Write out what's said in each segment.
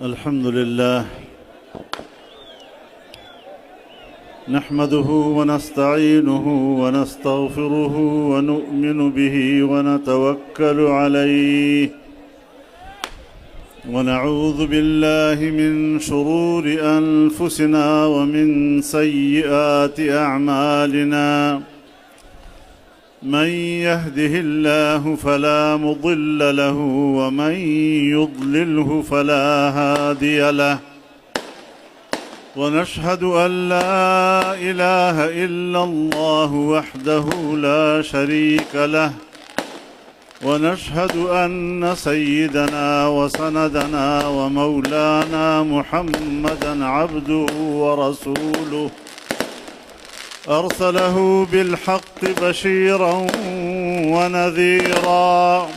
الحمد لله نحمده ونستعينه ونستغفره ونؤمن به ونتوكل عليه ونعوذ بالله من شرور أنفسنا ومن سيئات أعمالنا من يهده الله فلا مضل له ومن يضلله فلا هادي له ونشهد أن لا إله إلا الله وحده لا شريك له ونشهد أن سيدنا وسندنا ومولانا محمدًا عبده ورسوله أرسله بالحق بشيرا ونذيرا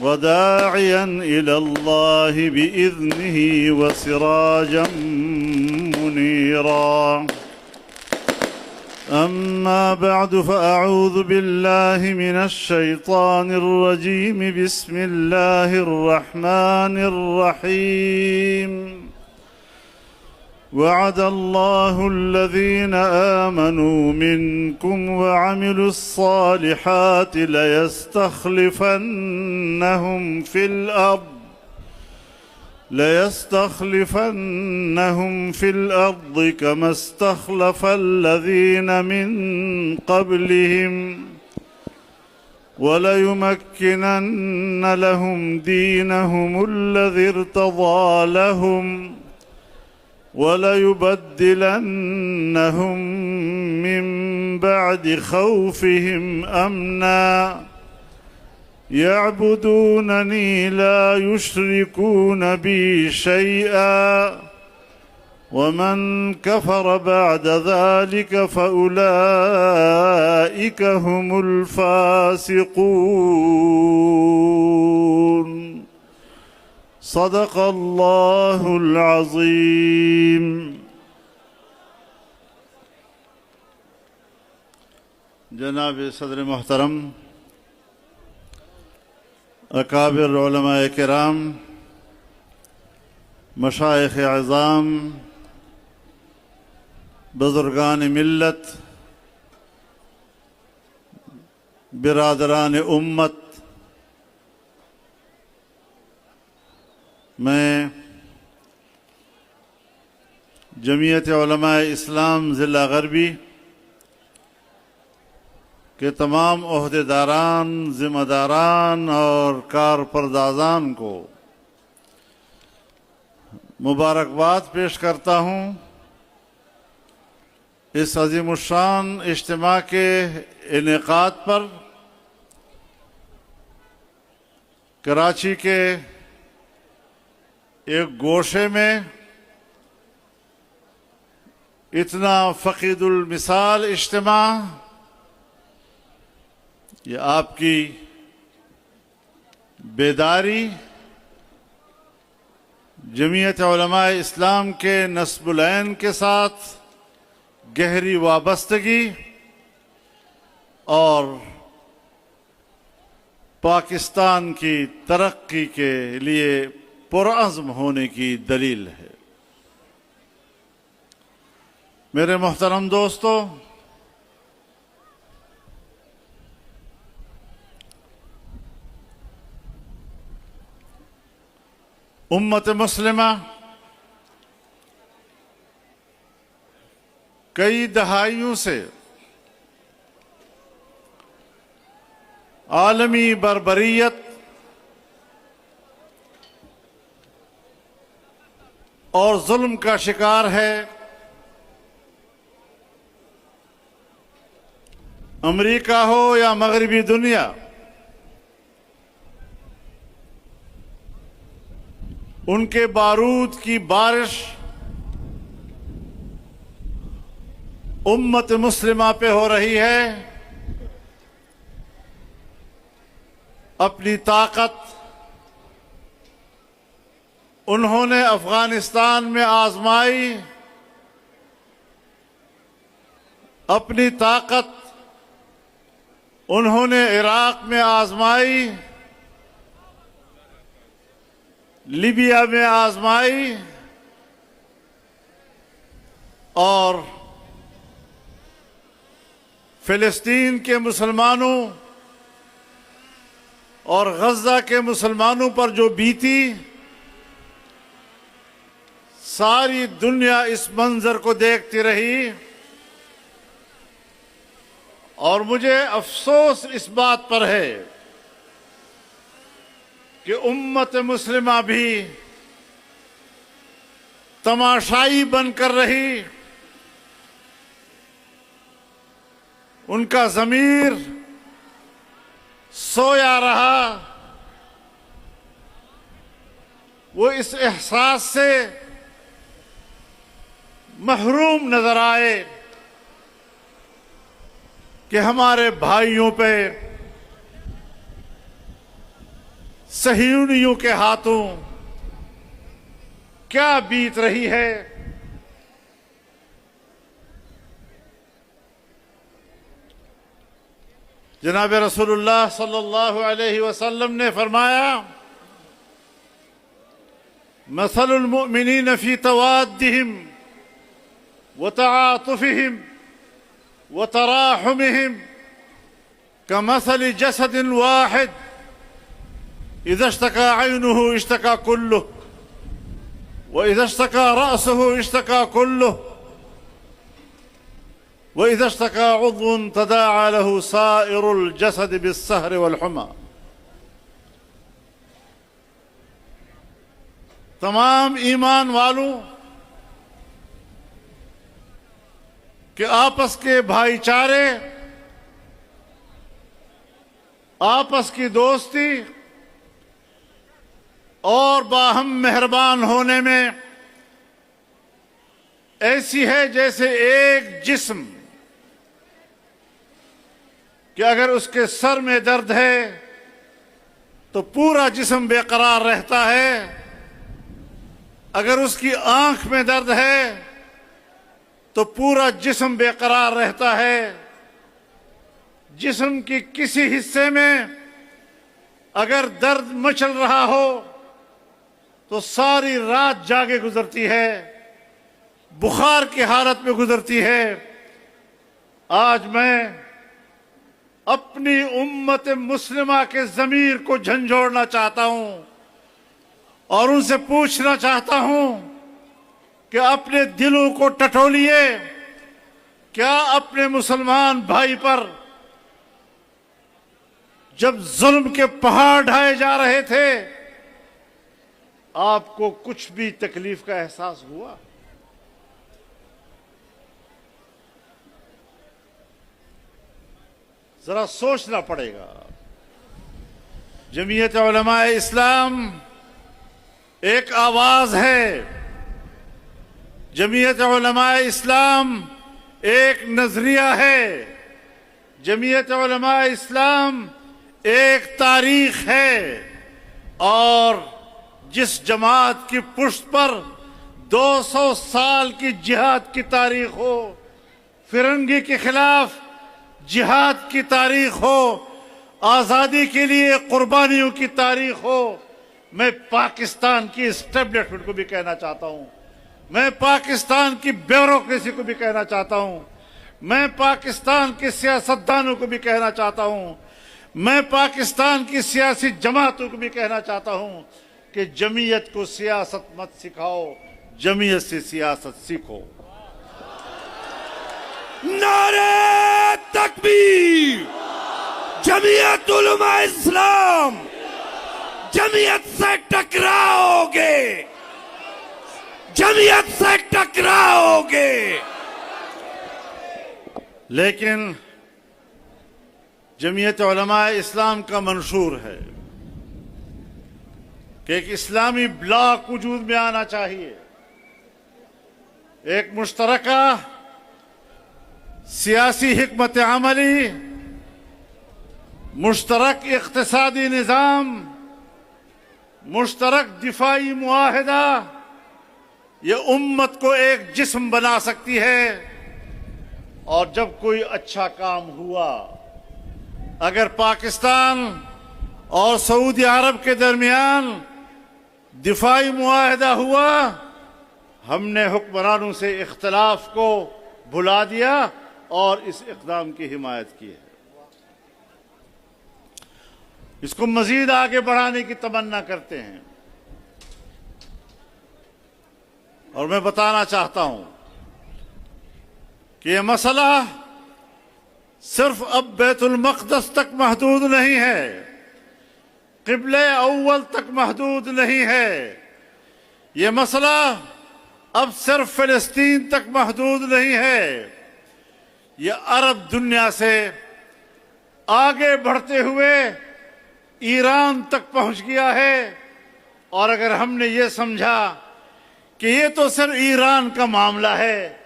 وداعيا إلى الله بإذنه وسراجا منيرا أما بعد فأعوذ بالله من الشيطان الرجيم بسم الله الرحمن الرحيم وعد الله الذين آمنوا منكم وعملوا الصالحات ليستخلفنهم في الأرض كما استخلف الذين من قبلهم وليمكنن لهم دينهم الذي ارتضى لهم وليبدلنهم من بعد خوفهم أمنا يعبدونني لا يشركون بي شيئا ومن كفر بعد ذلك فأولئك هم الفاسقون صدق الله العظيم. جناب صدر محترم، اکابر علماء کرام، مشائخ اعظام، بزرگان ملت، برادران امت، میں جمعیت علماء اسلام ضلع غربی کے تمام عہدیداران، ذمہ داران اور کارپردازان کو مبارکباد پیش کرتا ہوں اس عظیم الشان اجتماع کے انعقاد پر۔ کراچی کے ایک گوشے میں اتنا فقید المثال اجتماع، یہ آپ کی بیداری، جمعیت علماء اسلام کے نصب العین کے ساتھ گہری وابستگی اور پاکستان کی ترقی کے لیے پرعزم ہونے کی دلیل ہے۔ میرے محترم دوستو، امت مسلمہ کئی دہائیوں سے عالمی بربریت اور ظلم کا شکار ہے۔ امریکہ ہو یا مغربی دنیا، ان کے بارود کی بارش امت مسلمہ پہ ہو رہی ہے۔ اپنی طاقت انہوں نے افغانستان میں آزمائی، اپنی طاقت انہوں نے عراق میں آزمائی، لیبیا میں آزمائی اور فلسطین کے مسلمانوں اور غزہ کے مسلمانوں پر جو بیتی، ساری دنیا اس منظر کو دیکھتی رہی، اور مجھے افسوس اس بات پر ہے کہ امت مسلمہ بھی تماشائی بن کر رہی، ان کا ضمیر سویا رہا، وہ اس احساس سے محروم نظر آئے کہ ہمارے بھائیوں پہ صہیونیوں کے ہاتھوں کیا بیت رہی ہے۔ جناب رسول اللہ صلی اللہ علیہ وسلم نے فرمایا، مثل المؤمنین فی توادہم وتعاطفہم وتراحمہم کمثل جسد واحد اذا اشتكى عينه اشتكى كله واذا اشتكى رأسه اشتكى كله وإذا اشتكى عضو تداعى له سائر الجسد بالسهر والحمى۔ تمام ایمان والوں کہ آپس کے بھائی چارے، آپس کی دوستی اور باہم مہربان ہونے میں ایسی ہے جیسے ایک جسم کہ اگر اس کے سر میں درد ہے تو پورا جسم بے قرار رہتا ہے، اگر اس کی آنکھ میں درد ہے تو پورا جسم بے قرار رہتا ہے۔ جسم کی کسی حصے میں اگر درد مچل رہا ہو تو ساری رات جاگے گزرتی ہے، بخار کی حالت میں گزرتی ہے۔ آج میں اپنی امت مسلمہ کے ضمیر کو جھنجھوڑنا چاہتا ہوں اور ان سے پوچھنا چاہتا ہوں کہ اپنے دلوں کو ٹٹولیے، کیا اپنے مسلمان بھائی پر جب ظلم کے پہاڑ ڈھائے جا رہے تھے آپ کو کچھ بھی تکلیف کا احساس ہوا؟ ذرا سوچنا پڑے گا۔ جمعیت علماء اسلام ایک آواز ہے، جمعیت علماء اسلام ایک نظریہ ہے، جمعیت علماء اسلام ایک تاریخ ہے، اور جس جماعت کی پشت پر 200 سال کی جہاد کی تاریخ ہو، فرنگی کے خلاف جہاد کی تاریخ ہو، آزادی کے لیے قربانیوں کی تاریخ ہو، میں پاکستان کی اسٹیبلشمنٹ کو بھی کہنا چاہتا ہوں، میں پاکستان کی بیوروکریسی کو بھی کہنا چاہتا ہوں، میں پاکستان کے سیاستدانوں کو بھی کہنا چاہتا ہوں، میں پاکستان کی سیاسی جماعتوں کو بھی کہنا چاہتا ہوں کہ جمعیت کو سیاست مت سکھاؤ، جمعیت سے سیاست سیکھو۔ نعرہ تکبیر! جمعیت علماء اسلام جمعیت سے ٹکراؤ گے، جمعیت سے ٹکراؤ گے۔ لیکن جمعیت علماء اسلام کا منشور ہے کہ ایک اسلامی بلاک وجود میں آنا چاہیے، ایک مشترکہ سیاسی حکمت عملی، مشترک اقتصادی نظام، مشترک دفاعی معاہدہ، یہ امت کو ایک جسم بنا سکتی ہے۔ اور جب کوئی اچھا کام ہوا، اگر پاکستان اور سعودی عرب کے درمیان دفاعی معاہدہ ہوا، ہم نے حکمرانوں سے اختلاف کو بھلا دیا اور اس اقدام کی حمایت کی ہے۔ اس کو مزید آگے بڑھانے کی تمنا کرتے ہیں، اور میں بتانا چاہتا ہوں کہ یہ مسئلہ صرف اب بیت المقدس تک محدود نہیں ہے، قبلہ اول تک محدود نہیں ہے، یہ مسئلہ اب صرف فلسطین تک محدود نہیں ہے، یہ عرب دنیا سے آگے بڑھتے ہوئے ایران تک پہنچ گیا ہے۔ اور اگر ہم نے یہ سمجھا کہ یہ تو صرف ایران کا معاملہ ہے،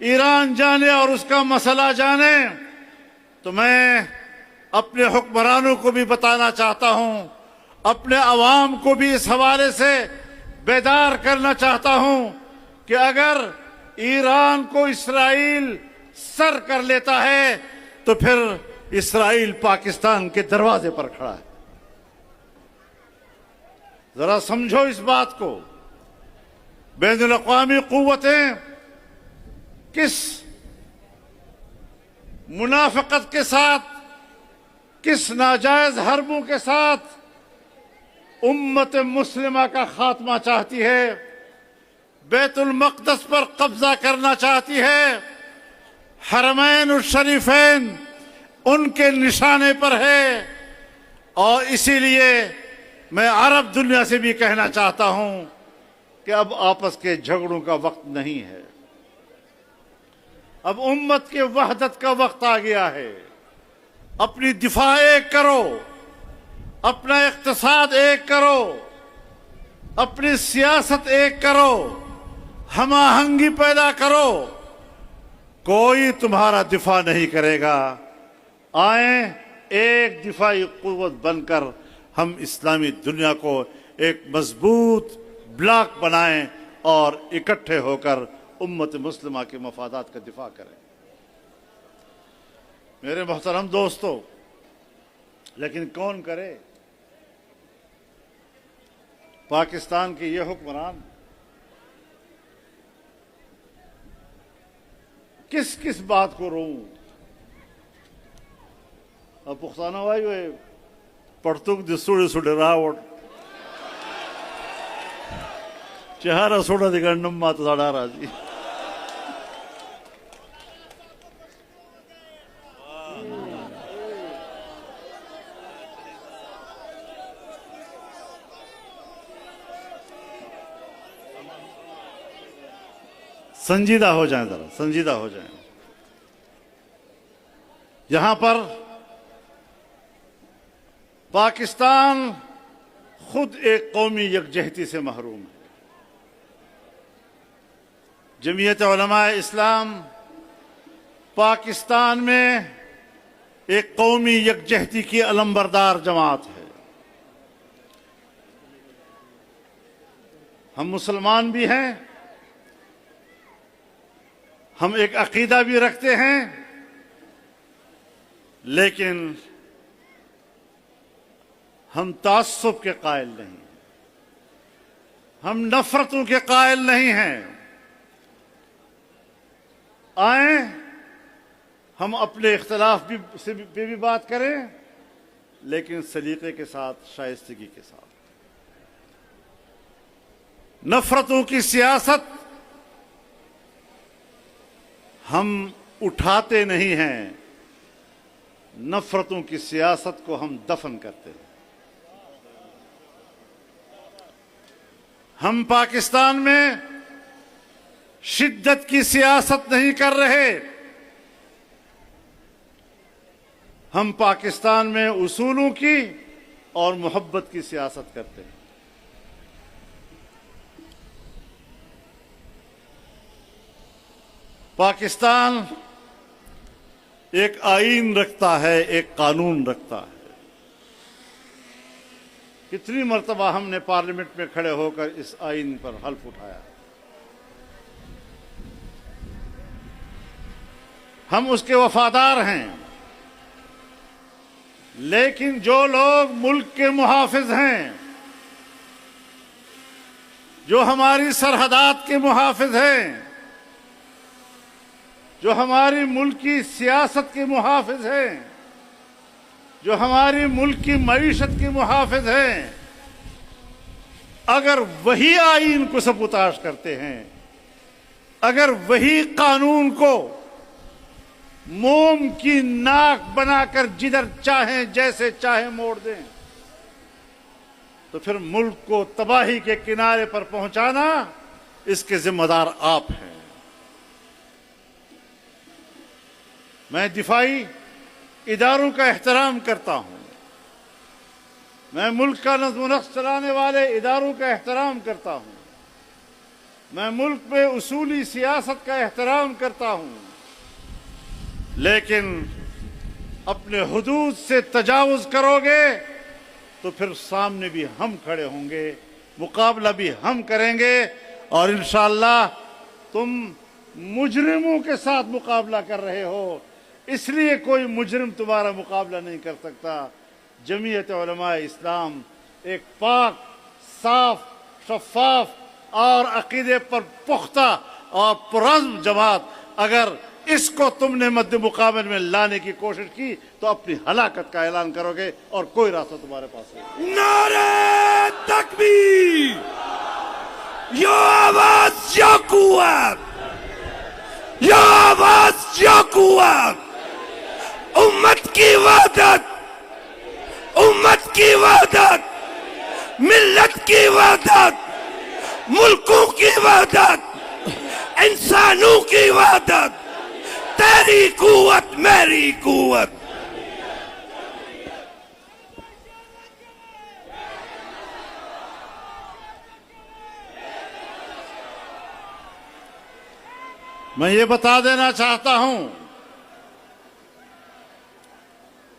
ایران جانے اور اس کا مسئلہ جانے، تو میں اپنے حکمرانوں کو بھی بتانا چاہتا ہوں، اپنے عوام کو بھی اس حوالے سے بیدار کرنا چاہتا ہوں کہ اگر ایران کو اسرائیل سر کر لیتا ہے تو پھر اسرائیل پاکستان کے دروازے پر کھڑا ہے۔ ذرا سمجھو اس بات کو، بین الاقوامی قوتیں کس منافقت کے ساتھ، کس ناجائز حربوں کے ساتھ امت مسلمہ کا خاتمہ چاہتی ہے، بیت المقدس پر قبضہ کرنا چاہتی ہے، حرمین الشریفین ان کے نشانے پر ہے۔ اور اسی لیے میں عرب دنیا سے بھی کہنا چاہتا ہوں کہ اب آپس کے جھگڑوں کا وقت نہیں ہے، اب امت کے وحدت کا وقت آ گیا ہے۔ اپنی دفاع ایک کرو، اپنا اقتصاد ایک کرو، اپنی سیاست ایک کرو، ہم آہنگی پیدا کرو، کوئی تمہارا دفاع نہیں کرے گا۔ آئیں ایک دفاعی قوت بن کر ہم اسلامی دنیا کو ایک مضبوط بلاک بنائیں اور اکٹھے ہو کر امت مسلمہ کے مفادات کا دفاع کریں۔ میرے محترم دوستو، لیکن کون کرے؟ پاکستان کے یہ حکمران کس کس بات کو روؤں؟ اب پختانہ وایو ہے پڑتوک دی سوڑے سوڑے راوٹ چہارہ سوڑا دی گنڈم مات زاڑا راجی۔ سنجیدہ ہو جائیں، ذرا سنجیدہ ہو جائیں۔ یہاں پر پاکستان خود ایک قومی یکجہتی سے محروم ہے۔ جمعیت علماء اسلام پاکستان میں ایک قومی یکجہتی کی علمبردار جماعت ہے۔ ہم مسلمان بھی ہیں، ہم ایک عقیدہ بھی رکھتے ہیں، لیکن ہم تعصب کے قائل نہیں، ہم نفرتوں کے قائل نہیں ہیں۔ آئیں ہم اپنے اختلاف پہ بھی بات کریں، لیکن سلیقے کے ساتھ، شائستگی کے ساتھ۔ نفرتوں کی سیاست ہم اٹھاتے نہیں ہیں، نفرتوں کی سیاست کو ہم دفن کرتے ہیں۔ ہم پاکستان میں شدت کی سیاست نہیں کر رہے، ہم پاکستان میں اصولوں کی اور محبت کی سیاست کرتے ہیں۔ پاکستان ایک آئین رکھتا ہے، ایک قانون رکھتا ہے۔ کتنی مرتبہ ہم نے پارلیمنٹ میں کھڑے ہو کر اس آئین پر حلف اٹھایا، ہم اس کے وفادار ہیں۔ لیکن جو لوگ ملک کے محافظ ہیں، جو ہماری سرحدات کے محافظ ہیں، جو ہماری ملک کی سیاست کے محافظ ہیں، جو ہماری ملک کی معیشت کے محافظ ہیں، اگر وہی آئین کو سبوتاژ کرتے ہیں، اگر وہی قانون کو موم کی ناک بنا کر جدھر چاہیں جیسے چاہیں موڑ دیں، تو پھر ملک کو تباہی کے کنارے پر پہنچانا اس کے ذمہ دار آپ ہیں۔ میں دفاعی اداروں کا احترام کرتا ہوں، میں ملک کا نظم و نسق چلانے والے اداروں کا احترام کرتا ہوں، میں ملک میں اصولی سیاست کا احترام کرتا ہوں، لیکن اپنے حدود سے تجاوز کرو گے تو پھر سامنے بھی ہم کھڑے ہوں گے، مقابلہ بھی ہم کریں گے، اور انشاءاللہ تم مجرموں کے ساتھ مقابلہ کر رہے ہو، اس لیے کوئی مجرم تمہارا مقابلہ نہیں کر سکتا۔ جمعیت علماء اسلام ایک پاک، صاف، شفاف اور عقیدے پر پختہ اور پرعزم جماعت، اگر اس کو تم نے مد مقابل میں لانے کی کوشش کی تو اپنی ہلاکت کا اعلان کرو گے اور کوئی راستہ تمہارے پاس نہیں۔ نعرہ تکبیر! یا آواز یا قوت! یا آواز یا قوت! امت کی وحدت، امت کی وحدت، ملت کی وحدت، ملکوں کی وحدت، انسانوں کی وحدت، تیری قوت میری قوت۔ میں یہ بتا دینا چاہتا ہوں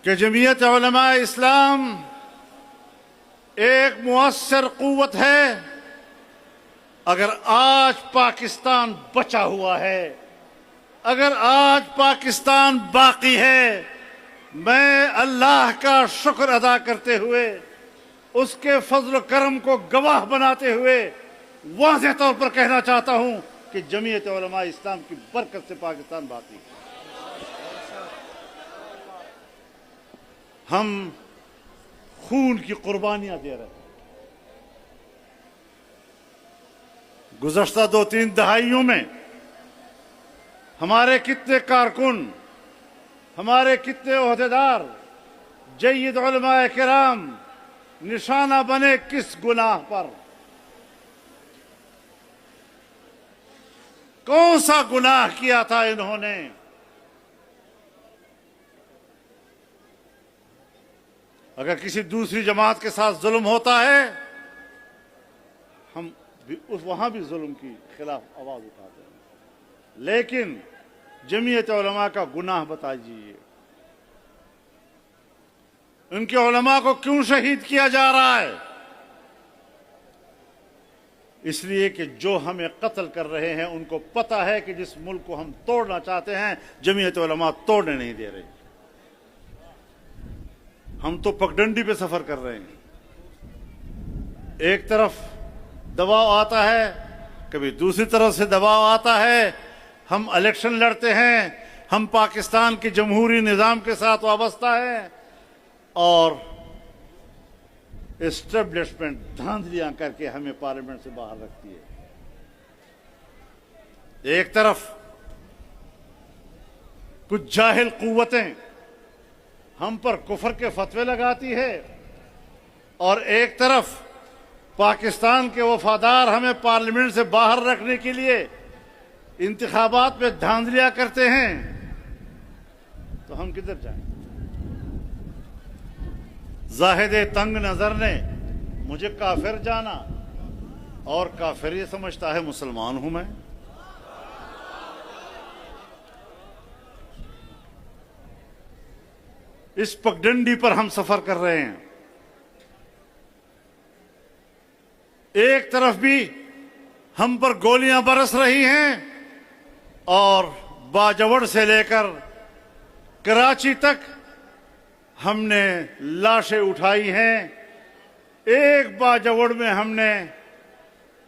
کہ جمعیت علماء اسلام ایک مؤثر قوت ہے۔ اگر آج پاکستان بچا ہوا ہے، اگر آج پاکستان باقی ہے، میں اللہ کا شکر ادا کرتے ہوئے، اس کے فضل و کرم کو گواہ بناتے ہوئے واضح طور پر کہنا چاہتا ہوں کہ جمعیت علماء اسلام کی برکت سے پاکستان باقی ہے۔ ہم خون کی قربانیاں دے رہے ہیں۔ گزشتہ 2-3 دہائیوں میں ہمارے کتنے کارکن، ہمارے کتنے عہدیدار، جید علماء کرام نشانہ بنے کس گناہ پر؟ کون سا گناہ کیا تھا انہوں نے؟ اگر کسی دوسری جماعت کے ساتھ ظلم ہوتا ہے، ہم وہاں بھی ظلم کی خلاف آواز اٹھاتے ہیں، لیکن جمعیت علماء کا گناہ بتائیے، ان کے علماء کو کیوں شہید کیا جا رہا ہے؟ اس لیے کہ جو ہمیں قتل کر رہے ہیں ان کو پتہ ہے کہ جس ملک کو ہم توڑنا چاہتے ہیں جمعیت علماء توڑنے نہیں دے رہے۔ ہم تو پگڈنڈی پہ سفر کر رہے ہیں، ایک طرف دباؤ آتا ہے، کبھی دوسری طرف سے دباؤ آتا ہے، ہم الیکشن لڑتے ہیں، ہم پاکستان کے جمہوری نظام کے ساتھ وابستہ ہیں، اور اسٹیبلشمنٹ دھاندلیاں کر کے ہمیں پارلیمنٹ سے باہر رکھتی ہے۔ ایک طرف کچھ جاہل قوتیں ہم پر کفر کے فتوے لگاتی ہے، اور ایک طرف پاکستان کے وفادار ہمیں پارلیمنٹ سے باہر رکھنے کے لیے انتخابات میں دھاندلیاں کرتے ہیں، تو ہم کدھر جائیں؟ زاہد تنگ نظر نے مجھے کافر جانا، اور کافر یہ سمجھتا ہے مسلمان ہوں میں۔ اس پگڈنڈی پر ہم سفر کر رہے ہیں۔ ایک طرف بھی ہم پر گولیاں برس رہی ہیں، اور باجوڑ سے لے کر کراچی تک ہم نے لاشیں اٹھائی ہیں۔ ایک باجوڑ میں ہم نے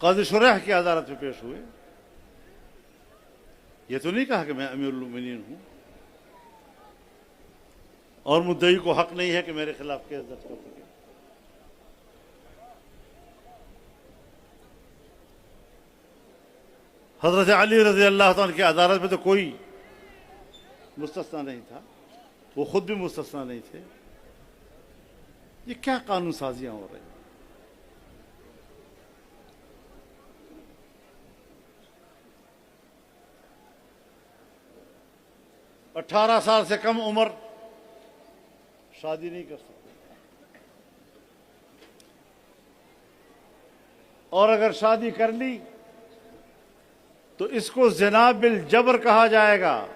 قاضی شریح کی عدالت میں پیش ہوئے. یہ تو نہیں کہا کہ میں امیر المومنین ہوں اور مدعی کو حق نہیں ہے کہ میرے خلاف کیس درج کر سکے. حضرت علی رضی اللہ عنہ کی عدالت میں تو کوئی مستثنا نہیں تھا، وہ خود بھی مستثنا نہیں تھے. یہ کیا قانون سازیاں ہو رہی ہیں؟ 18 سال سے کم عمر شادی نہیں کر سکتے، اور اگر شادی کر لی تو اس کو زنا بالجبر کہا جائے گا.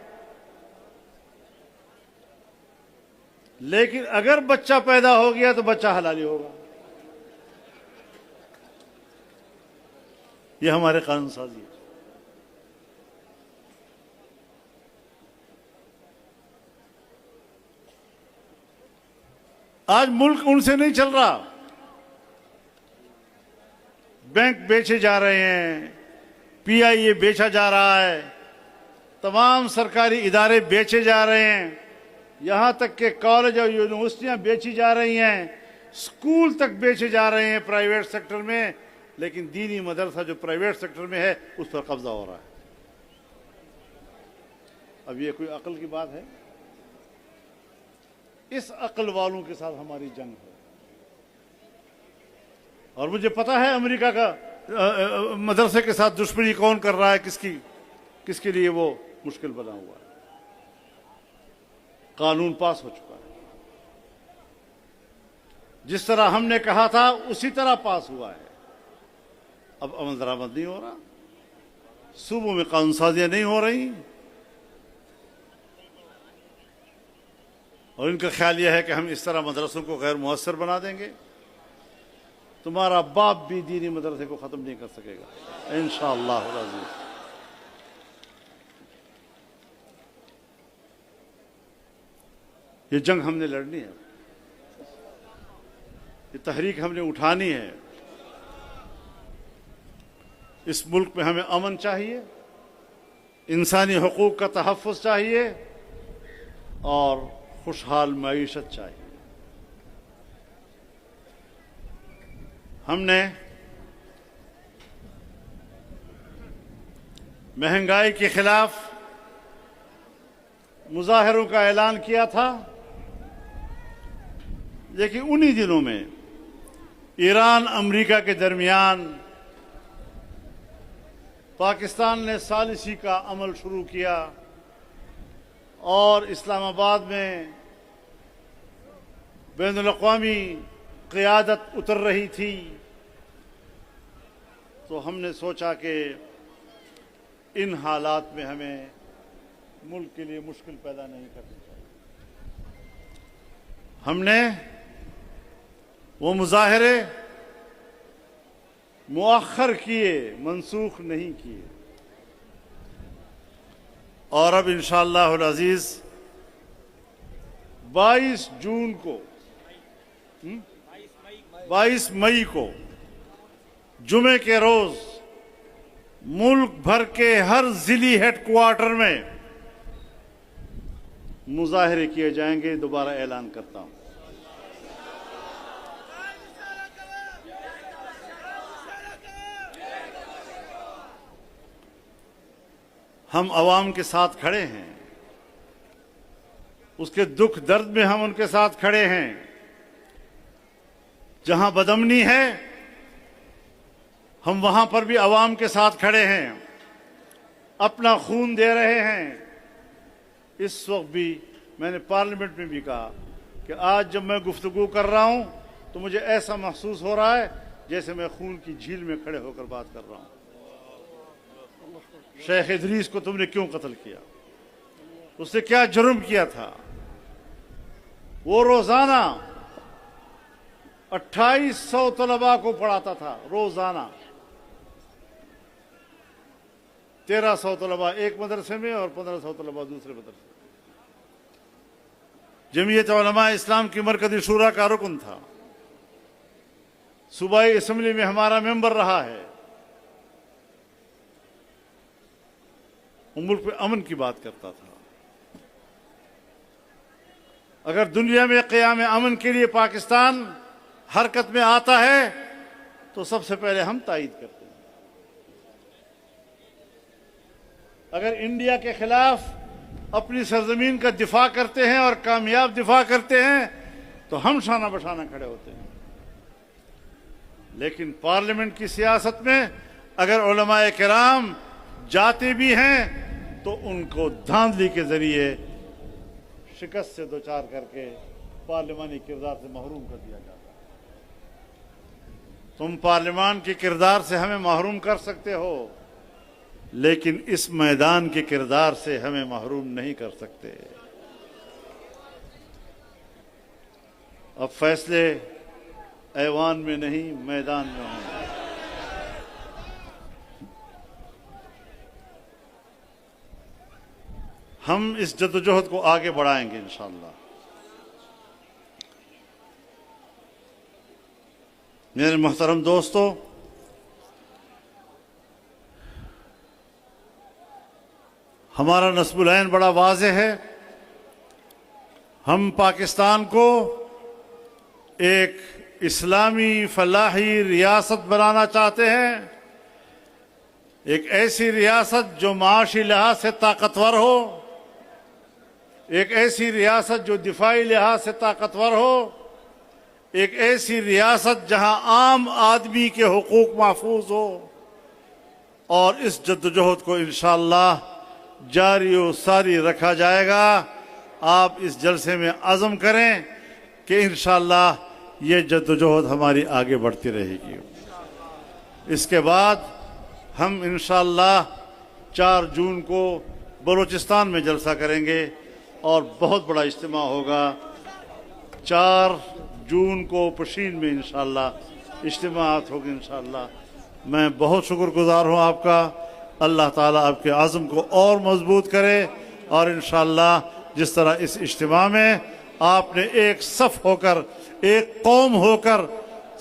لیکن اگر بچہ پیدا ہو گیا تو بچہ حلالی ہوگا. یہ ہمارے قانون سازی ہے. آج ملک ان سے نہیں چل رہا. بینک بیچے جا رہے ہیں، پی آئی اے بیچا جا رہا ہے، تمام سرکاری ادارے بیچے جا رہے ہیں، یہاں تک کہ کالج اور یونیورسٹیاں بیچی جا رہی ہیں، اسکول تک بیچے جا رہے ہیں پرائیویٹ سیکٹر میں. لیکن دینی مدرسہ جو پرائیویٹ سیکٹر میں ہے اس پر قبضہ ہو رہا ہے. اب یہ کوئی عقل کی بات ہے؟ اس عقل والوں کے ساتھ ہماری جنگ ہے. اور مجھے پتا ہے امریکہ کا مدرسے کے ساتھ دشمنی کون کر رہا ہے، کس کے لیے وہ مشکل بنا ہوا ہے. قانون پاس ہو چکا ہے، جس طرح ہم نے کہا تھا اسی طرح پاس ہوا ہے. اب عمل درآمد نہیں ہو رہا، صوبوں میں قانون سازیاں نہیں ہو رہی، اور ان کا خیال یہ ہے کہ ہم اس طرح مدرسوں کو غیر مؤثر بنا دیں گے. تمہارا باپ بھی دینی مدرسے کو ختم نہیں کر سکے گا انشاءاللہ العزیز. یہ جنگ ہم نے لڑنی ہے، یہ تحریک ہم نے اٹھانی ہے. اس ملک میں ہمیں امن چاہیے، انسانی حقوق کا تحفظ چاہیے، اور خوشحال معیشت چاہیے. ہم نے مہنگائی کے خلاف مظاہروں کا اعلان کیا تھا، لیکن انہی دنوں میں ایران امریکہ کے درمیان پاکستان نے ثالثی کا عمل شروع کیا، اور اسلام آباد میں بین الاقوامی قیادت اتر رہی تھی. تو ہم نے سوچا کہ ان حالات میں ہمیں ملک کے لیے مشکل پیدا نہیں کرنی چاہیے. ہم نے وہ مظاہرے مؤخر کیے، منسوخ نہیں کیے. اور اب انشاءاللہ العزیز 22 مئی کو جمعے کے روز ملک بھر کے ہر ضلعی ہیڈ کوارٹر میں مظاہرے کیے جائیں گے. دوبارہ اعلان کرتا ہوں. ہم عوام کے ساتھ کھڑے ہیں، اس کے دکھ درد میں ہم ان کے ساتھ کھڑے ہیں. جہاں بدامنی ہے ہم وہاں پر بھی عوام کے ساتھ کھڑے ہیں، اپنا خون دے رہے ہیں. اس وقت بھی میں نے پارلیمنٹ میں بھی کہا کہ آج جب میں گفتگو کر رہا ہوں تو مجھے ایسا محسوس ہو رہا ہے جیسے میں خون کی جھیل میں کھڑے ہو کر بات کر رہا ہوں. شیخ ادریس کو تم نے کیوں قتل کیا؟ اس نے کیا جرم کیا تھا؟ وہ روزانہ 2800 طلباء کو پڑھاتا تھا، روزانہ 1300 طلباء ایک مدرسے میں اور 1500 طلباء دوسرے مدرسے میں. جمعیت علماء اسلام کی مرکزی شورا کا رکن تھا، صوبائی اسمبلی میں ہمارا ممبر رہا ہے. وہ ملک میں امن کی بات کرتا تھا. اگر دنیا میں قیام امن کے لیے پاکستان حرکت میں آتا ہے تو سب سے پہلے ہم تائید کرتے ہیں. اگر انڈیا کے خلاف اپنی سرزمین کا دفاع کرتے ہیں اور کامیاب دفاع کرتے ہیں تو ہم شانہ بشانہ کھڑے ہوتے ہیں. لیکن پارلیمنٹ کی سیاست میں اگر علماء کرام جاتے بھی ہیں تو ان کو دھاندلی کے ذریعے شکست سے دوچار کر کے پارلیمانی کردار سے محروم کر دیا جاتا ہے. تم پارلیمان کے کردار سے ہمیں محروم کر سکتے ہو لیکن اس میدان کے کردار سے ہمیں محروم نہیں کر سکتے. اب فیصلے ایوان میں نہیں میدان میں ہوں. ہم اس جدوجہد کو آگے بڑھائیں گے انشاءاللہ. میرے محترم دوستو، ہمارا نصب العین بڑا واضح ہے. ہم پاکستان کو ایک اسلامی فلاحی ریاست بنانا چاہتے ہیں. ایک ایسی ریاست جو معاشی لحاظ سے طاقتور ہو، ایک ایسی ریاست جو دفاعی لحاظ سے طاقتور ہو، ایک ایسی ریاست جہاں عام آدمی کے حقوق محفوظ ہو. اور اس جدوجہد کو انشاءاللہ جاری و ساری رکھا جائے گا. آپ اس جلسے میں عزم کریں کہ انشاءاللہ یہ جدوجہد ہماری آگے بڑھتی رہے گی. اس کے بعد ہم انشاءاللہ 4 جون کو بلوچستان میں جلسہ کریں گے اور بہت بڑا اجتماع ہوگا. 4 جون کو پشین میں انشاءاللہ اجتماعات ہوگی انشاءاللہ. میں بہت شکر گزار ہوں آپ کا. اللہ تعالیٰ آپ کے عزم کو اور مضبوط کرے اور انشاءاللہ جس طرح اس اجتماع میں آپ نے ایک صف ہو کر، ایک قوم ہو کر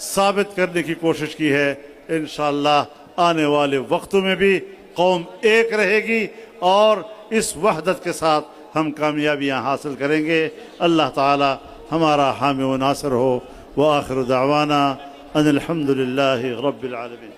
ثابت کرنے کی کوشش کی ہے، انشاءاللہ آنے والے وقتوں میں بھی قوم ایک رہے گی اور اس وحدت کے ساتھ ہم کامیابیاں حاصل کریں گے. اللہ تعالی ہمارا حامی و ناصر ہو. وآخر دعوانا ان الحمد للہ رب العالمین.